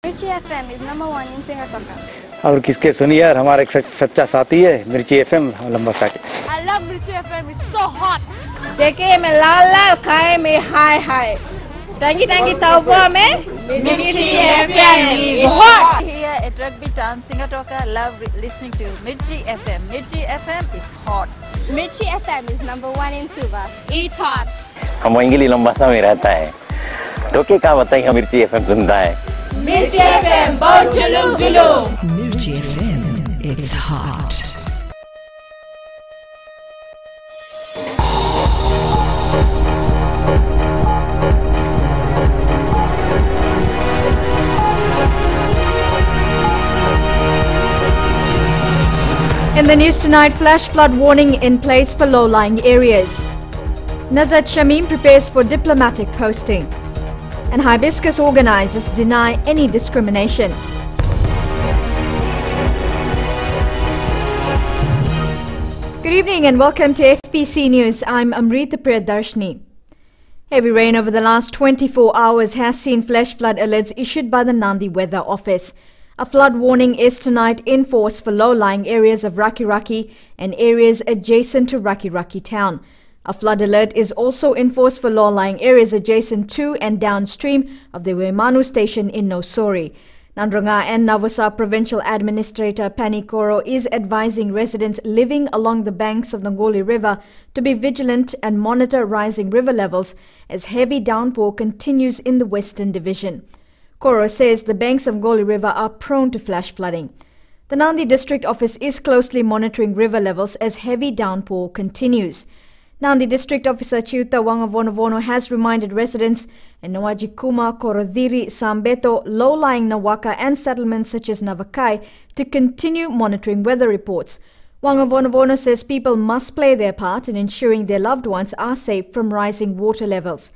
Mirchi FM is #1 in Singapore. और किसके सुनिए यार, हमारा एक सच्चा साथी है मिर्ची एफएम लंबा साथी. I love Mirchi FM. It's so hot. देखे में लाल लाल, खाए में हाय हाय. Tangi taupa में Mirchi FM is hot. Here at Rugby Town, Singatoka, love listening to Mirchi FM. Mirchi FM, it's hot. Mirchi FM is #1 in Suva. It's hot. हम English लंबासा में रहता है, तो क्या बताइए हम मिर्ची एफएम सुनता है. Mirchi FM, बहुत जुलूम जुलूम. Mirchi FM, it's hot. In the news tonight, flash flood warning in place for low-lying areas. Nazat Shamim prepares for diplomatic posting. And Hibiscus organizers deny any discrimination. Good evening and welcome to FBC News. I'm Amrita Priyadarshini. Heavy rain over the last 24 hours has seen flash flood alerts issued by the Nandi Weather Office. A flood warning is tonight in force for low-lying areas of Raki Raki and areas adjacent to Raki Raki town. A flood alert is also in force for low-lying areas adjacent to and downstream of the Wemanu station in Nosori. Nandronga and Navasa Provincial Administrator Pani Koro is advising residents living along the banks of the Ngoli River to be vigilant and monitor rising river levels as heavy downpour continues in the Western Division. Koro says the banks of Ngoli River are prone to flash flooding. The Nandi District Office is closely monitoring river levels as heavy downpour continues. Nandi District Officer Chiuta Wangavonovono has reminded residents in Nawajikuma, Korodhiri, Sambeto, low-lying Nawaka and settlements such as Navakai to continue monitoring weather reports. Wangavonovono says people must play their part in ensuring their loved ones are safe from rising water levels.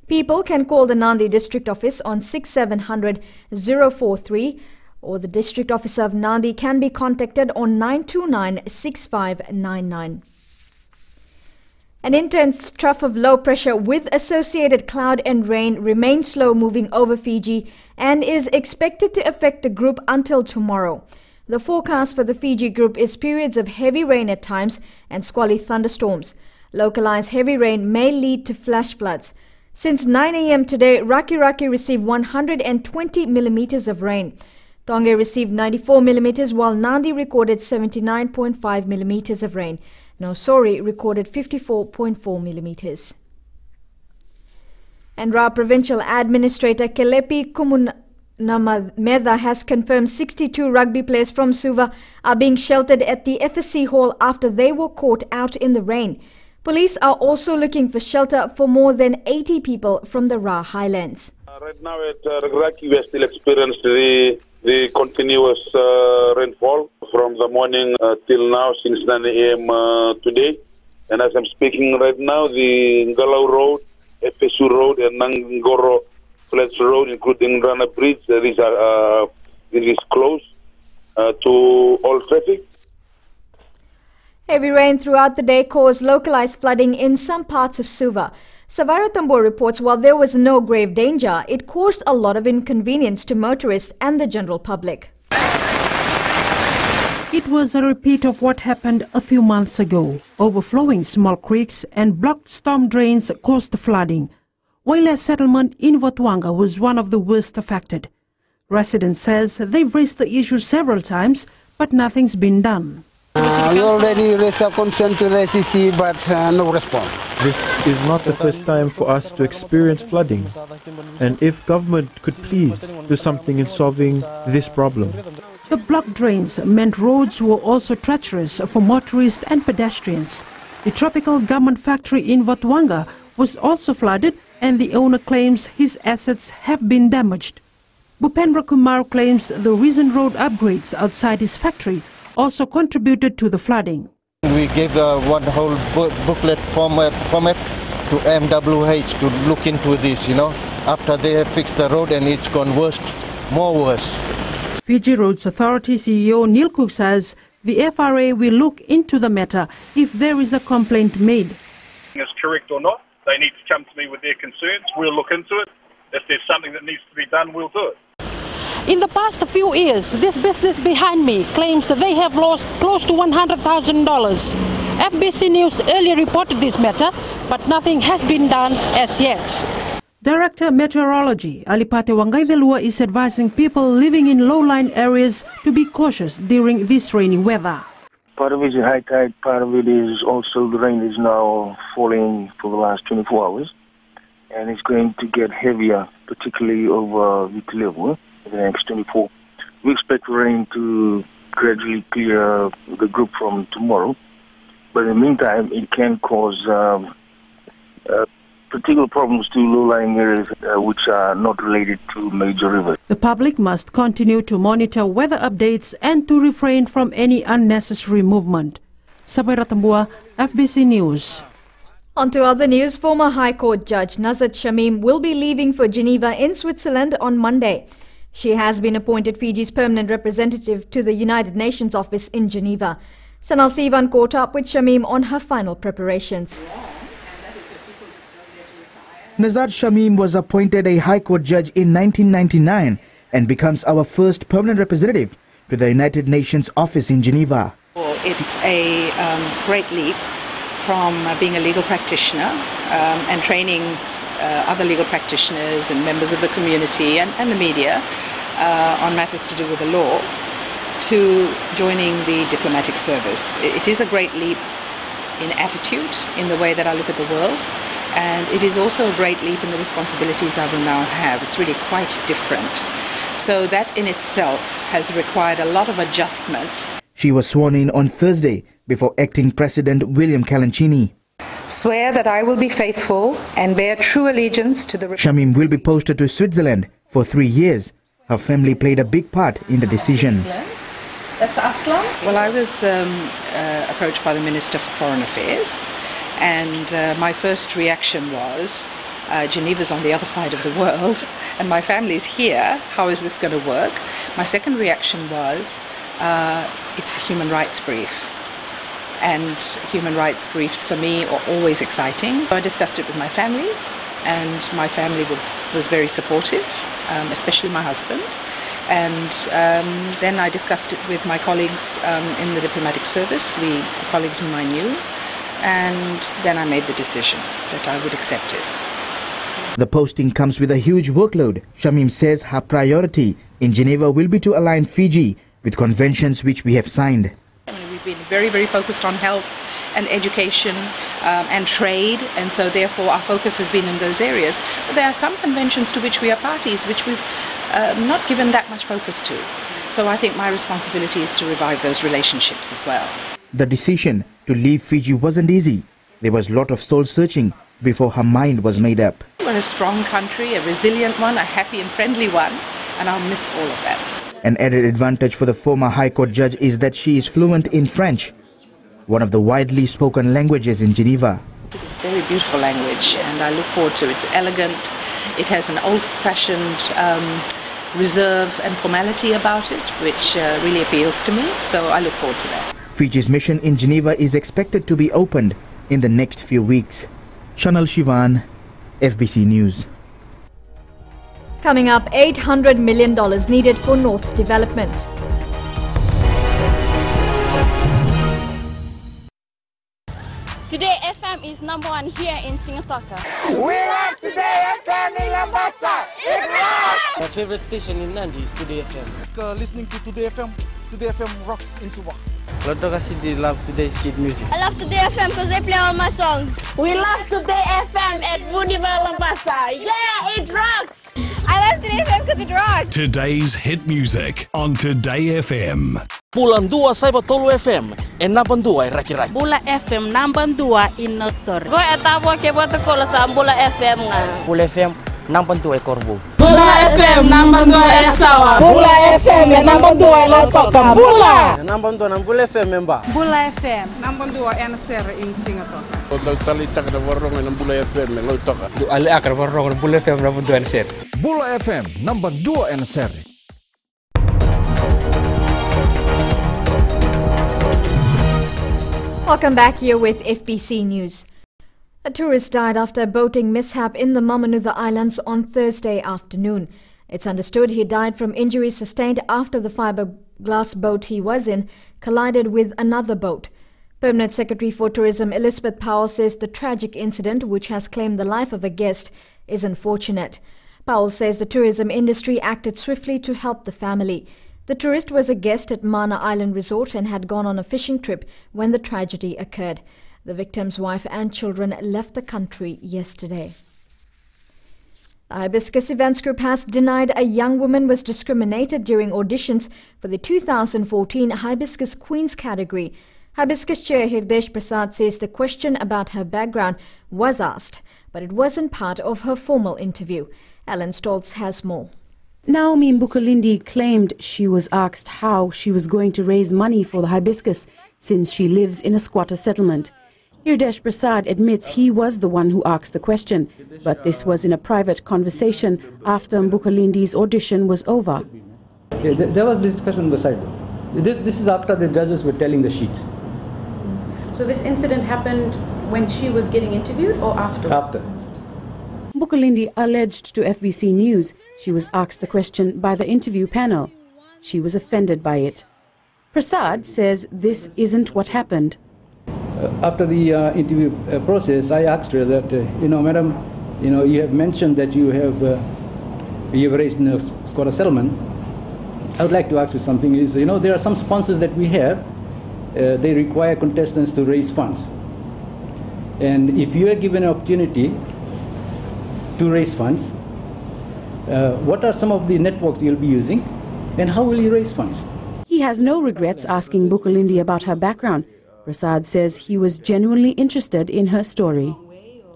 People can call the Nandi District Office on 6700 043 or the District Officer of Nandi can be contacted on 929 6599. An intense trough of low pressure with associated cloud and rain remains slow moving over Fiji and is expected to affect the group until tomorrow. The forecast for the Fiji group is periods of heavy rain at times and squally thunderstorms. Localized heavy rain may lead to flash floods. Since 9 a.m. today, Raki Raki received 120 millimeters of rain. Tonga received 94 millimeters while Nandi recorded 79.5 millimeters of rain. Nosori recorded 54.4 millimeters. And Ra Provincial Administrator Kelepi Kumunamedha has confirmed 62 rugby players from Suva are being sheltered at the FSC Hall after they were caught out in the rain. Police are also looking for shelter for more than 80 people from the Ra Highlands. Right now at Raki, we are still experiencing the continuous rainfall from the morning till now, since 9 a.m. Today. And as I'm speaking right now, the Ngalau Road, FSU Road, and Nangoro Flats Road, including Rana Bridge, these are it is closed to all traffic. Heavy rain throughout the day caused localized flooding in some parts of Suva. Savara Tambo reports while there was no grave danger, it caused a lot of inconvenience to motorists and the general public. It was a repeat of what happened a few months ago. Overflowing small creeks and blocked storm drains caused flooding. Waila settlement in Watuanga was one of the worst affected. Residents says they've raised the issue several times, but nothing's been done. We already raised our concern to the SEC, but no response. This is not the first time for us to experience flooding, and if government could please do something in solving this problem. The blocked drains meant roads were also treacherous for motorists and pedestrians. The tropical garment factory in Watuanga was also flooded, and the owner claims his assets have been damaged. Bhupendra Kumar claims the recent road upgrades outside his factory also contributed to the flooding. We gave one whole booklet format to MWH to look into this, after they have fixed the road and it's gone worse. Fiji Roads Authority CEO Neil Cook says the FRA will look into the matter if there is a complaint made. Is correct or not, they need to come to me with their concerns. We'll look into it. If there's something that needs to be done, we'll do it. In the past few years, this business behind me claims that they have lost close to $100,000. FBC News earlier reported this matter, but nothing has been done as yet. Director Meteorology Alipate Wangaivelua is advising people living in low-lying areas to be cautious during this rainy weather. Part of it is high tide, part of it is also the rain is now falling for the last 24 hours. And it's going to get heavier, particularly over Vitilevu in the next 24. We expect rain to gradually clear the group from tomorrow. But in the meantime, it can cause particular problems to low-lying areas which are not related to major rivers. The public must continue to monitor weather updates and to refrain from any unnecessary movement. Sabai Ratambua, FBC News. On to other news. Former High Court Judge Nazat Shamim will be leaving for Geneva in Switzerland on Monday. She has been appointed Fiji's permanent representative to the United Nations office in Geneva. Sanal Sivan caught up with Shamim on her final preparations. Nazat Shamim was appointed a High Court judge in 1999 and becomes our first permanent representative to the United Nations office in Geneva. It's a great leap from being a legal practitioner and training other legal practitioners and members of the community and the media on matters to do with the law to joining the diplomatic service. It is a great leap in attitude, in the way that I look at the world, and it is also a great leap in the responsibilities I will now have. It's really quite different. So that in itself has required a lot of adjustment. She was sworn in on Thursday before acting President William Calancini. Swear that I will be faithful and bear true allegiance to the... Shamim will be posted to Switzerland for 3 years. Her family played a big part in the decision. That's Aslam? Well, I was approached by the Minister for Foreign Affairs, and my first reaction was, Geneva's on the other side of the world, and my family's here. How is this going to work? My second reaction was, it's a human rights brief. And human rights briefs for me are always exciting. I discussed it with my family, and my family was very supportive, especially my husband. And then I discussed it with my colleagues in the diplomatic service, the colleagues whom I knew, and then I made the decision that I would accept it. The posting comes with a huge workload. Shamim says her priority in Geneva will be to align Fiji with conventions which we have signed. We've been very, very focused on health and education and trade, and so therefore our focus has been in those areas. But there are some conventions to which we are parties which we've not given that much focus to. So I think my responsibility is to revive those relationships as well. The decision to leave Fiji wasn't easy. There was a lot of soul searching before her mind was made up. We're a strong country, a resilient one, a happy and friendly one, and I'll miss all of that. An added advantage for the former High Court judge is that she is fluent in French, one of the widely spoken languages in Geneva. It's a very beautiful language, and I look forward to it. It's elegant, it has an old-fashioned reserve and formality about it, which really appeals to me, so I look forward to that. Fiji's mission in Geneva is expected to be opened in the next few weeks. Chanel Shivan, FBC News. Coming up, $800 million needed for North development. Today FM is #1 here in Singapore. We love Today FM in Lambasa. It rocks! My favorite station in Nandi is Today FM. Listening to Today FM rocks in Sabah. Loto kasi di love Today's kid music. I love Today FM because they play all my songs. We love Today FM at Univel Lambasa. Yeah, it rocks! I love Today FM because it rocks. Today's hit music on Today FM. Bulan 2 saya Tolu FM, enapan 2 raki-raki. Bula FM namban 2 inosor. Go etabo ke boto kola sa Bula FM nga. Bula FM namban 2 korbo. Bula FM namban 2 esawa. Bula FM namban 2 lotoka. Bula. Namban 2 nam Bula FM memba. Bula FM namban 2 NSR in Singapore. Kalau talitak na warong ng Bula FM lotoka. Du ali akar warong Bula FM namban 2 NSR. Bula FM namban 2 NSR. Welcome back here with FBC News. A tourist died after a boating mishap in the Mamanutha Islands on Thursday afternoon. It's understood he died from injuries sustained after the fiberglass boat he was in collided with another boat. Permanent Secretary for Tourism Elizabeth Powell says the tragic incident, which has claimed the life of a guest, is unfortunate. Powell says the tourism industry acted swiftly to help the family. The tourist was a guest at Mana Island Resort and had gone on a fishing trip when the tragedy occurred. The victim's wife and children left the country yesterday. The Hibiscus Events Group has denied a young woman was discriminated during auditions for the 2014 Hibiscus Queens category. Hibiscus Chair Hirdesh Prasad says the question about her background was asked, but it wasn't part of her formal interview. Alan Stoltz has more. Naomi Mbukulindi claimed she was asked how she was going to raise money for the hibiscus since she lives in a squatter settlement. Hirdesh Prasad admits he was the one who asked the question, but this was in a private conversation after Mbukulindi's audition was over. Yeah, there was discussion on the side. This is after the judges were telling the sheets. So this incident happened when she was getting interviewed or after? After. Mbukulindi alleged to FBC News she was asked the question by the interview panel. She was offended by it. Prasad says this isn't what happened. After the interview process, I asked her that, madam, you have mentioned that you have raised in a squatter settlement. I would like to ask you something is, there are some sponsors that we have, they require contestants to raise funds. And if you are given an opportunity to raise funds, what are some of the networks you'll be using and how will you raise funds? He has no regrets asking Mbukulindi about her background. Prasad says he was genuinely interested in her story.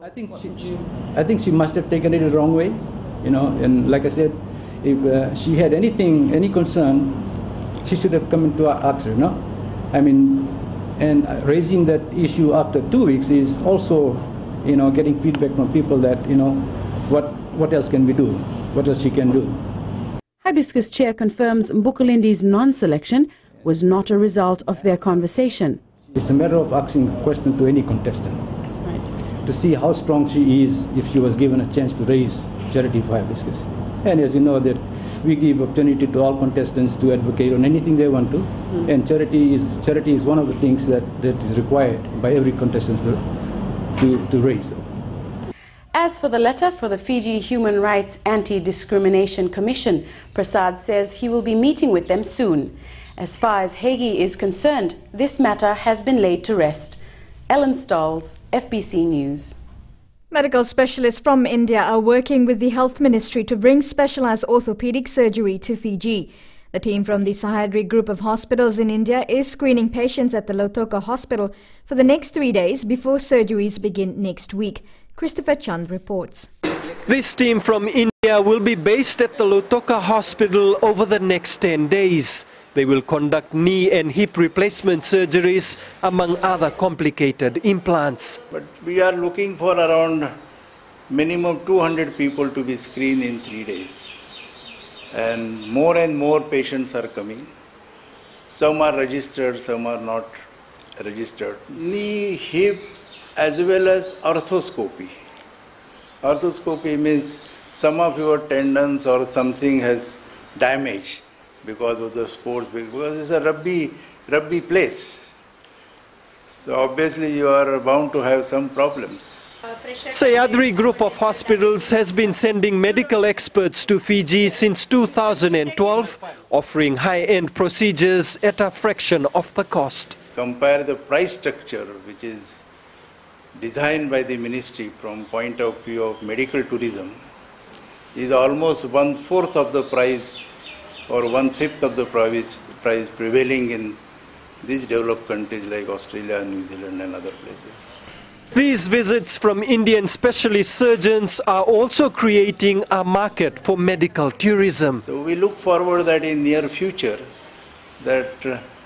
I think she must have taken it the wrong way, and like I said, if she had any concern, she should have come in to ask her, and raising that issue after 2 weeks is also, getting feedback from people that, what else can we do? What else she can do? Hibiscus Chair confirms Mbukulindi's non-selection was not a result of their conversation. It's a matter of asking a question to any contestant, to see how strong she is if she was given a chance to raise charity for Hibiscus. And as you know, that we give opportunity to all contestants to advocate on anything they want to, and charity is one of the things that is required by every contestant to raise. As for the letter for the Fiji Human Rights Anti-Discrimination Commission, Prasad says he will be meeting with them soon. As far as Hagi is concerned, this matter has been laid to rest. Ellen Stolz, FBC News. Medical specialists from India are working with the Health Ministry to bring specialized orthopedic surgery to Fiji. The team from the Sahadri group of hospitals in India is screening patients at the Lautoka Hospital for the next 3 days before surgeries begin next week. Christopher Chand reports. This team from India will be based at the Lautoka Hospital over the next 10 days. They will conduct knee and hip replacement surgeries, among other complicated implants. But we are looking for around minimum 200 people to be screened in 3 days. And more patients are coming. Some are registered, some are not registered. Knee, hip, as well as arthroscopy. Arthroscopy means some of your tendons or something has damaged because of the sports, because it's a rugby place. So obviously you are bound to have some problems. Sayadri Group of Hospitals has been sending medical experts to Fiji since 2012, offering high-end procedures at a fraction of the cost. Compare the price structure, which is designed by the ministry from point of view of medical tourism, is almost 1/4 of the price or 1/5 of the price prevailing in these developed countries like Australia, New Zealand and other places. These visits from Indian specialist surgeons are also creating a market for medical tourism. So we look forward that in near future, that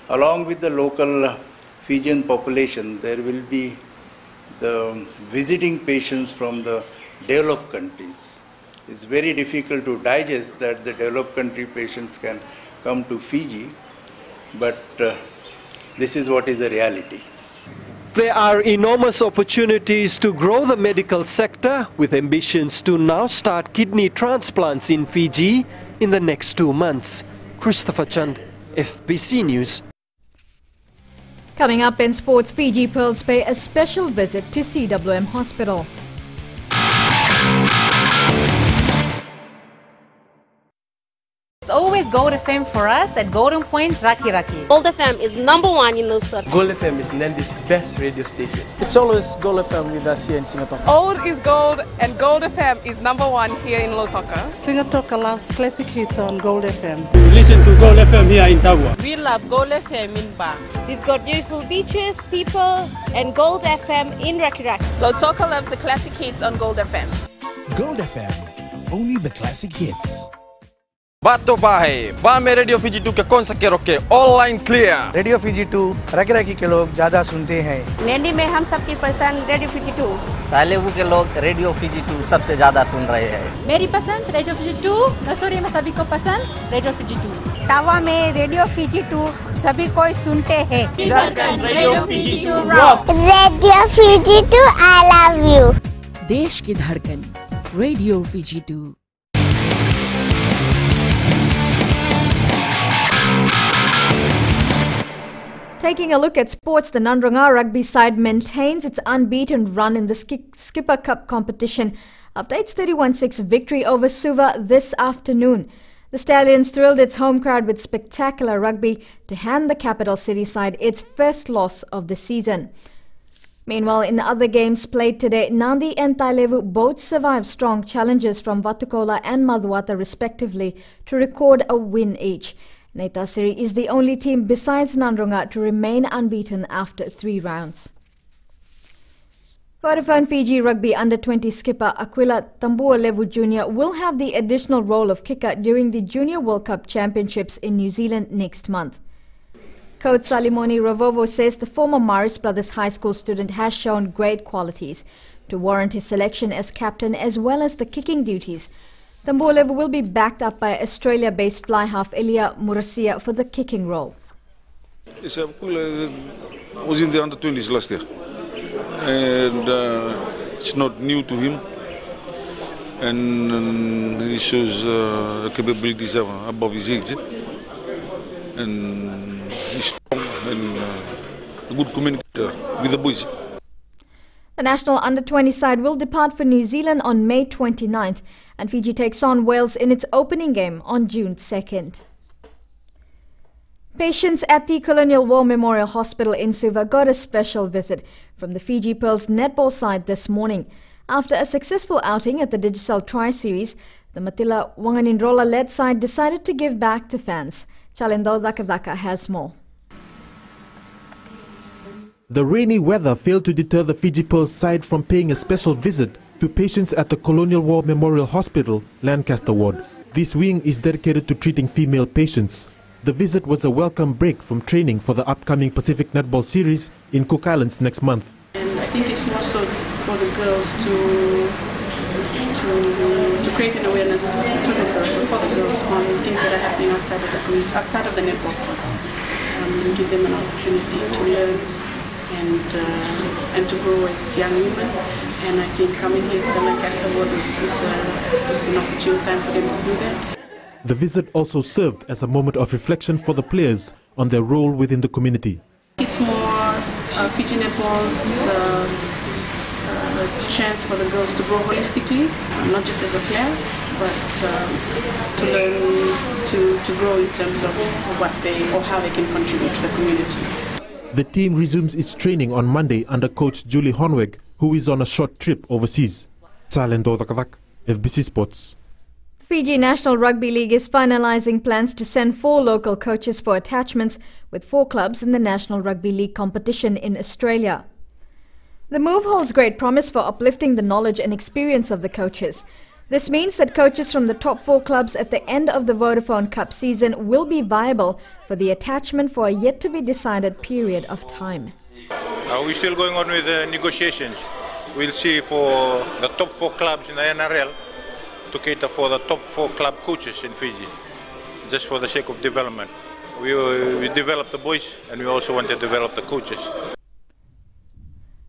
along with the local Fijian population, there will be the visiting patients from the developed countries. It's very difficult to digest that the developed country patients can come to Fiji, but this is what is the reality. There are enormous opportunities to grow the medical sector, with ambitions to now start kidney transplants in Fiji in the next 2 months. Christopher Chand, FBC News. Coming up in sports, Fiji Pearls pay a special visit to CWM Hospital. It's always Gold FM for us at Golden Point, Raki Raki. Gold FM is #1 in Nusrat. Gold FM is Nandi's best radio station. It's always Gold FM with us here in Singatoka. Old is gold, and Gold FM is #1 here in Lautoka. Singatoka loves classic hits on Gold FM. We listen to Gold FM here in Tagua. We love Gold FM in Bang. We've got beautiful beaches, people, and Gold FM in Raki Raki. Lautoka loves the classic hits on Gold FM. Gold FM, only the classic hits. Bato Bahe, Bame Radio Fiji 2 के कौन सा के रोके online clear radio Fiji 2 rocky rocky के लोग ज्यादा सुनते हैं। नैनी में हम सबकी पसंद रेडियो फीजी 2। तालेबू के लोग रेडियो फीजी 2 सबसे ज्यादा सुन रहे हैं। मेरी पसंद रेडियो फीजी 2, नसोरी में सभी को पसंद रेडियो फीजी 2। टावा में रेडियो फीजी 2 सभी कोई सुनते हैं। Radio Fiji 2 rock. Radio Fiji 2 I love you. देश की धड़कन radio Fiji 2। Taking a look at sports, the Nandranga rugby side maintains its unbeaten run in the Skipper Cup competition after its 31-6 victory over Suva this afternoon. The Stallions thrilled its home crowd with spectacular rugby to hand the capital city side its first loss of the season. Meanwhile, in other games played today, Nandi and Tailevu both survived strong challenges from Vatukola and Madhuwata respectively to record a win each. Naitasiri is the only team besides Nandrunga to remain unbeaten after 3 rounds. Vodafone Fiji Rugby Under-20 skipper Aquila Tambualevu Jr. will have the additional role of kicker during the Junior World Cup Championships in New Zealand next month. Coach Salimoni Ravovo says the former Maris Brothers High School student has shown great qualities to warrant his selection as captain as well as the kicking duties. Tambualevu will be backed up by Australia-based fly half Elia Murasia for the kicking role. Yes, was in the under-20s last year, and it's not new to him, and he shows capabilities above his age, and he's strong and a good communicator with the boys. The national under-20 side will depart for New Zealand on May 29th, and Fiji takes on Wales in its opening game on June 2nd. Patients at the Colonial War Memorial Hospital in Suva got a special visit from the Fiji Pearls netball side this morning. After a successful outing at the Digicel Tri-Series, the Matila Wanganindrola-led side decided to give back to fans. Chalendo Dakadaka has more. The rainy weather failed to deter the Fiji Pearls side from paying a special visit to patients at the Colonial War Memorial Hospital, Lancaster Ward. This wing is dedicated to treating female patients. The visit was a welcome break from training for the upcoming Pacific Netball Series in Cook Islands next month. And I think it's more so for the girls to create an awareness to the girls or for the girls on things that are happening outside of the netball courts. Give them an opportunity to learn and to grow as young women, and I think coming here to the Lancaster Ward is an opportune time for them to do that. The visit also served as a moment of reflection for the players on their role within the community. It's more Fiji Netball's chance for the girls to grow holistically, not just as a player, but to learn to grow in terms of what they or how they can contribute to the community. The team resumes its training on Monday under coach Julie Honweg, who is on a short trip overseas. Chalendo Dakavak, FBC Sports. Fiji National Rugby League is finalising plans to send 4 local coaches for attachments with 4 clubs in the National Rugby League competition in Australia. The move holds great promise for uplifting the knowledge and experience of the coaches. This means that coaches from the top 4 clubs at the end of the Vodafone Cup season will be viable for the attachment for a yet-to-be-decided period of time. We're still going on with negotiations. We'll see for the top 4 clubs in the NRL to cater for the top 4 club coaches in Fiji, just for the sake of development. We develop the boys and we also want to develop the coaches.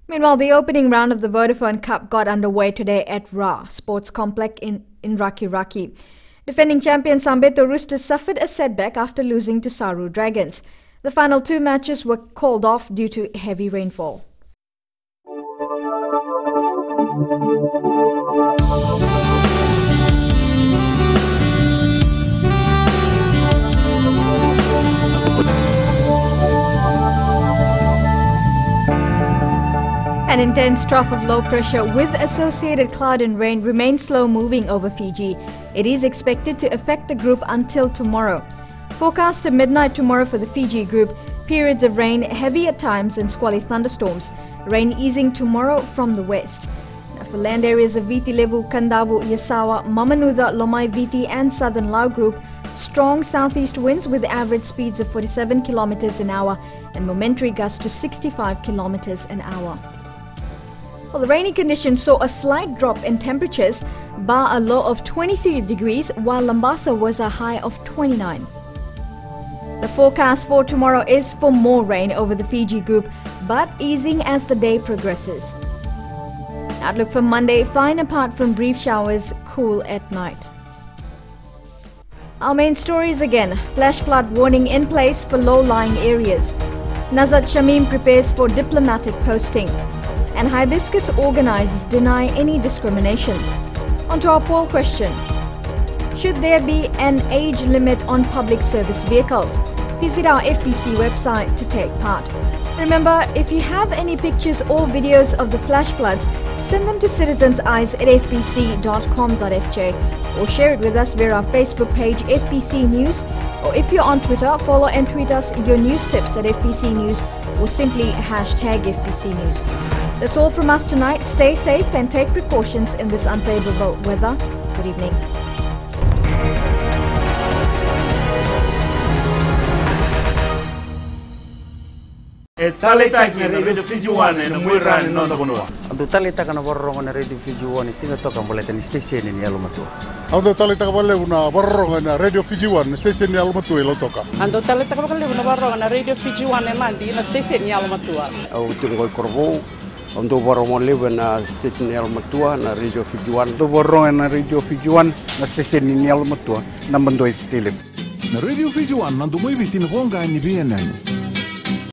Meanwhile, the opening round of the Vodafone Cup got underway today at Ra Sports Complex in Raki Raki. Defending champion Sambeto Roosters suffered a setback after losing to Saru Dragons. The final 2 matches were called off due to heavy rainfall. An intense trough of low pressure with associated cloud and rain remains slow moving over Fiji. It is expected to affect the group until tomorrow. Forecast at midnight tomorrow for the Fiji group, periods of rain, heavy at times and squally thunderstorms. Rain easing tomorrow from the west. Now for land areas of Viti Levu, Kandavu, Yasawa, Mamanuda, Lomai Viti and Southern Lao group, strong southeast winds with average speeds of 47 kilometers an hour and momentary gusts to 65 kilometers an hour. Well, the rainy conditions saw a slight drop in temperatures, bar a low of 23 degrees, while Lambasa was a high of 29. The forecast for tomorrow is for more rain over the Fiji group, but easing as the day progresses. Outlook for Monday, fine apart from brief showers, cool at night. Our main stories again. Flash flood warning in place for low-lying areas. Nazat Shamim prepares for diplomatic posting. And Hibiscus organisers deny any discrimination. On to our poll question. Should there be an age limit on public service vehicles? Visit our FBC website to take part. Remember, if you have any pictures or videos of the flash floods, send them to citizenseyes@fbc.com.fj or share it with us via our Facebook page FBC News, or if you're on Twitter, follow and tweet us your news tips at FBC News or simply hashtag FBC News. That's all from us tonight. Stay safe and take precautions in this unfavourable weather. Good evening. Talita na Radio Fiji One na mwira ni nondo kunua. Ando talita kana borro na Radio Fiji One singa toka boleta ni station ni alumatu. Ando talita ka bale una borro na Radio Fiji One station ni alumatu elo toka. Ando talita ka bale una borro na Radio Fiji One mandi na station ni alumatu. Au tungo korbo. Ando borro mo live na station ni alumatu na Radio Fiji One. Ando borro na Radio Fiji One na station ni alumatu na mandoi tele. Na Radio Fiji One nando mo ibitin bonga ni BNN.